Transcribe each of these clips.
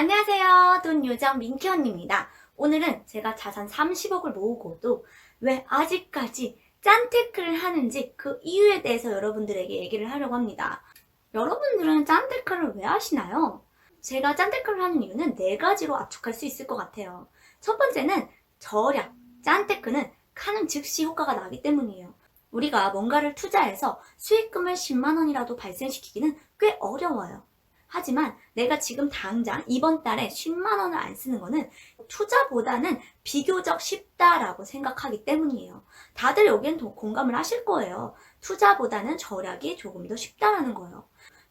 안녕하세요. 돈 요정 민키 언니입니다. 오늘은 제가 자산 30억을 모으고도 왜 아직까지 짠테크를 하는지 그 이유에 대해서 여러분들에게 얘기를 하려고 합니다. 여러분들은 짠테크를 왜 하시나요? 제가 짠테크를 하는 이유는 4가지로 압축할 수 있을 것 같아요. 첫 번째는 절약. 짠테크는 하는 즉시 효과가 나기 때문이에요. 우리가 뭔가를 투자해서 수익금을 10만 원이라도 발생시키기는 꽤 어려워요. 하지만 내가 지금 당장 이번 달에 10만 원을 안 쓰는 거는 투자보다는 비교적 쉽다라고 생각하기 때문이에요. 다들 여기엔 공감을 하실 거예요. 투자보다는 절약이 조금 더 쉽다라는 거예요.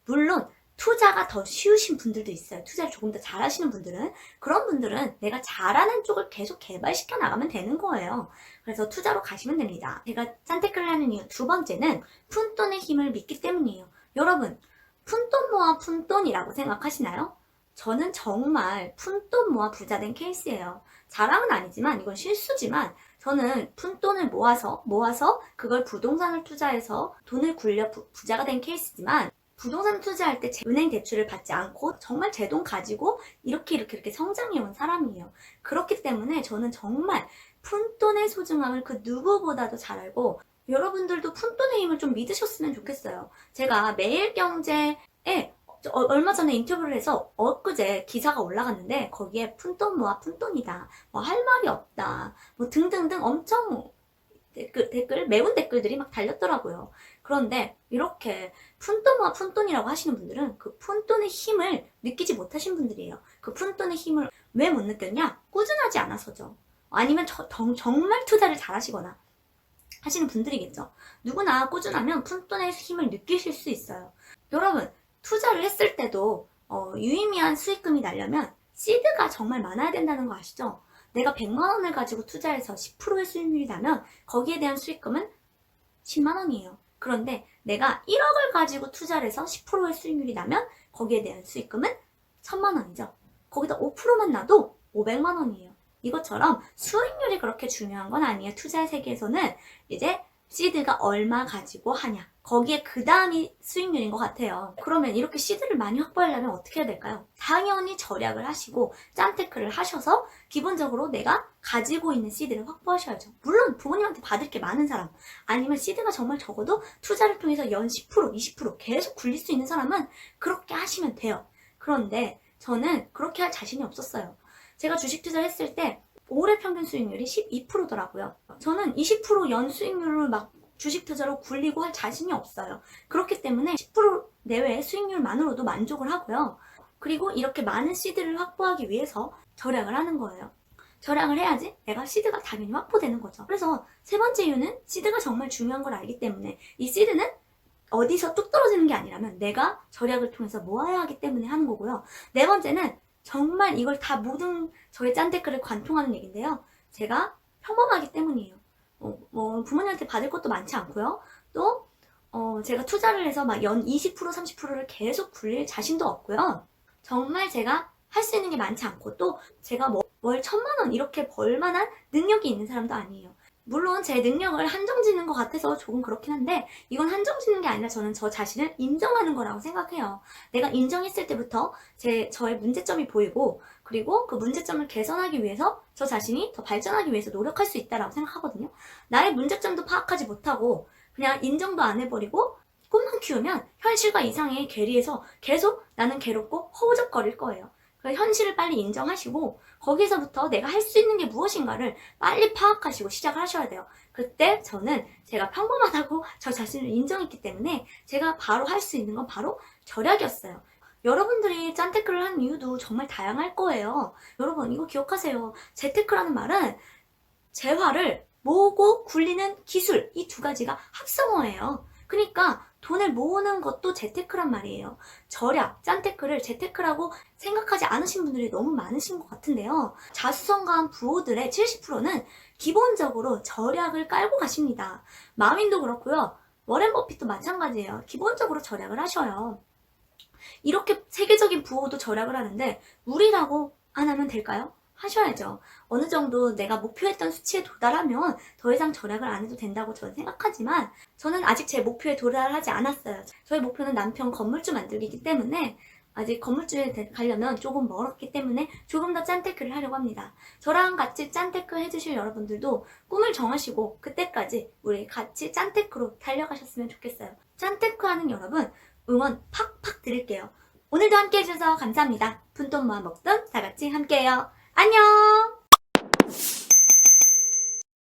물론 투자가 더 쉬우신 분들도 있어요. 투자를 조금 더 잘하시는 분들은. 그런 분들은 내가 잘하는 쪽을 계속 개발시켜 나가면 되는 거예요. 그래서 투자로 가시면 됩니다. 제가 짠테크를 하는 이유 두 번째는 푼돈의 힘을 믿기 때문이에요. 여러분, 푼돈 모아 푼돈이라고 생각하시나요? 저는 정말 푼돈 모아 부자 된 케이스예요. 자랑은 아니지만 이건 실수지만 저는 푼돈을 모아서 그걸 부동산을 투자해서 돈을 굴려 부자가 된 케이스지만 부동산 투자할 때 은행 대출을 받지 않고 정말 제 돈 가지고 이렇게 성장해온 사람이에요. 그렇기 때문에 저는 정말 푼돈의 소중함을 그 누구보다도 잘 알고 여러분들도 푼돈의 힘을 좀 믿으셨으면 좋겠어요. 제가 매일경제에 얼마 전에 인터뷰를 해서 엊그제 기사가 올라갔는데 거기에 푼돈 모아 푼돈이다. 뭐 할 말이 없다. 뭐 등등등 엄청 매운 댓글들이 막 달렸더라고요. 그런데 이렇게 푼돈 모아 푼돈이라고 하시는 분들은 그 푼돈의 힘을 느끼지 못하신 분들이에요. 그 푼돈의 힘을 왜 못 느꼈냐? 꾸준하지 않아서죠. 아니면 정말 투자를 잘하시거나 하시는 분들이겠죠. 누구나 꾸준하면 푼돈의 힘을 느끼실 수 있어요. 여러분, 투자를 했을 때도 유의미한 수익금이 나려면 시드가 정말 많아야 된다는 거 아시죠? 내가 100만 원을 가지고 투자해서 10%의 수익률이 나면 거기에 대한 수익금은 10만 원이에요. 그런데 내가 1억을 가지고 투자를 해서 10%의 수익률이 나면 거기에 대한 수익금은 1000만 원이죠. 거기다 5%만 나도 500만 원이에요. 이것처럼 수익률이 그렇게 중요한 건 아니에요. 투자의 세계에서는 이제 시드가 얼마 가지고 하냐. 거기에 그 다음이 수익률인 것 같아요. 그러면 이렇게 시드를 많이 확보하려면 어떻게 해야 될까요? 당연히 절약을 하시고 짠테크를 하셔서 기본적으로 내가 가지고 있는 시드를 확보하셔야죠. 물론 부모님한테 받을 게 많은 사람 아니면 시드가 정말 적어도 투자를 통해서 연 10%, 20% 계속 굴릴 수 있는 사람은 그렇게 하시면 돼요. 그런데 저는 그렇게 할 자신이 없었어요. 제가 주식 투자를 했을 때 올해 평균 수익률이 12%더라고요. 저는 20% 연 수익률을 막 주식 투자로 굴리고 할 자신이 없어요. 그렇기 때문에 10% 내외의 수익률만으로도 만족을 하고요. 그리고 이렇게 많은 시드를 확보하기 위해서 절약을 하는 거예요. 절약을 해야지 내가 시드가 당연히 확보되는 거죠. 그래서 세 번째 이유는 시드가 정말 중요한 걸 알기 때문에 이 시드는 어디서 뚝 떨어지는 게 아니라면 내가 절약을 통해서 모아야 하기 때문에 하는 거고요. 네 번째는 정말 이걸 다 모든 저의 짠테크를 관통하는 얘기인데요. 제가 평범하기 때문이에요. 부모님한테 받을 것도 많지 않고요. 또 제가 투자를 해서 막 연 20%, 30%를 계속 굴릴 자신도 없고요. 정말 제가 할 수 있는 게 많지 않고 또 제가 월 1000만 원 이렇게 벌 만한 능력이 있는 사람도 아니에요. 물론 제 능력을 한정짓는 것 같아서 조금 그렇긴 한데 이건 한정짓는 게 아니라 저는 저 자신을 인정하는 거라고 생각해요. 내가 인정했을 때부터 저의 문제점이 보이고 그리고 그 문제점을 개선하기 위해서 저 자신이 더 발전하기 위해서 노력할 수 있다라고 생각하거든요. 나의 문제점도 파악하지 못하고 그냥 인정도 안 해버리고 꿈만 키우면 현실과 이상의 괴리에서 계속 나는 괴롭고 허우적거릴 거예요. 그래서 현실을 빨리 인정하시고 거기서부터 내가 할 수 있는 게 무엇인가를 빨리 파악하시고 시작을 하셔야 돼요. 그때 저는 제가 평범하다고 저 자신을 인정했기 때문에 제가 바로 할 수 있는 건 바로 절약이었어요. 여러분들이 짠테크를 하는 이유도 정말 다양할 거예요. 여러분 이거 기억하세요. 재테크라는 말은 재화를 모으고 굴리는 기술 이 두 가지가 합성어예요. 그러니까 돈을 모으는 것도 재테크란 말이에요. 절약, 짠테크를 재테크라고 생각하지 않으신 분들이 너무 많으신 것 같은데요. 자수성가한 부호들의 70%는 기본적으로 절약을 깔고 가십니다. 마윈도 그렇고요. 워렌 버핏도 마찬가지예요. 기본적으로 절약을 하셔요. 이렇게 세계적인 부호도 절약을 하는데 우리라고 안 하면 될까요? 하셔야죠. 어느 정도 내가 목표했던 수치에 도달하면 더 이상 절약을 안 해도 된다고 저는 생각하지만 저는 아직 제 목표에 도달하지 않았어요. 저의 목표는 남편 건물주 만들기이기 때문에 아직 건물주에 가려면 조금 멀었기 때문에 조금 더 짠테크를 하려고 합니다. 저랑 같이 짠테크 해주실 여러분들도 꿈을 정하시고 그때까지 우리 같이 짠테크로 달려가셨으면 좋겠어요. 짠테크 하는 여러분 응원 팍팍 드릴게요. 오늘도 함께 해주셔서 감사합니다. 푼돈 모아 먹던 다 같이 함께해요. 안녕!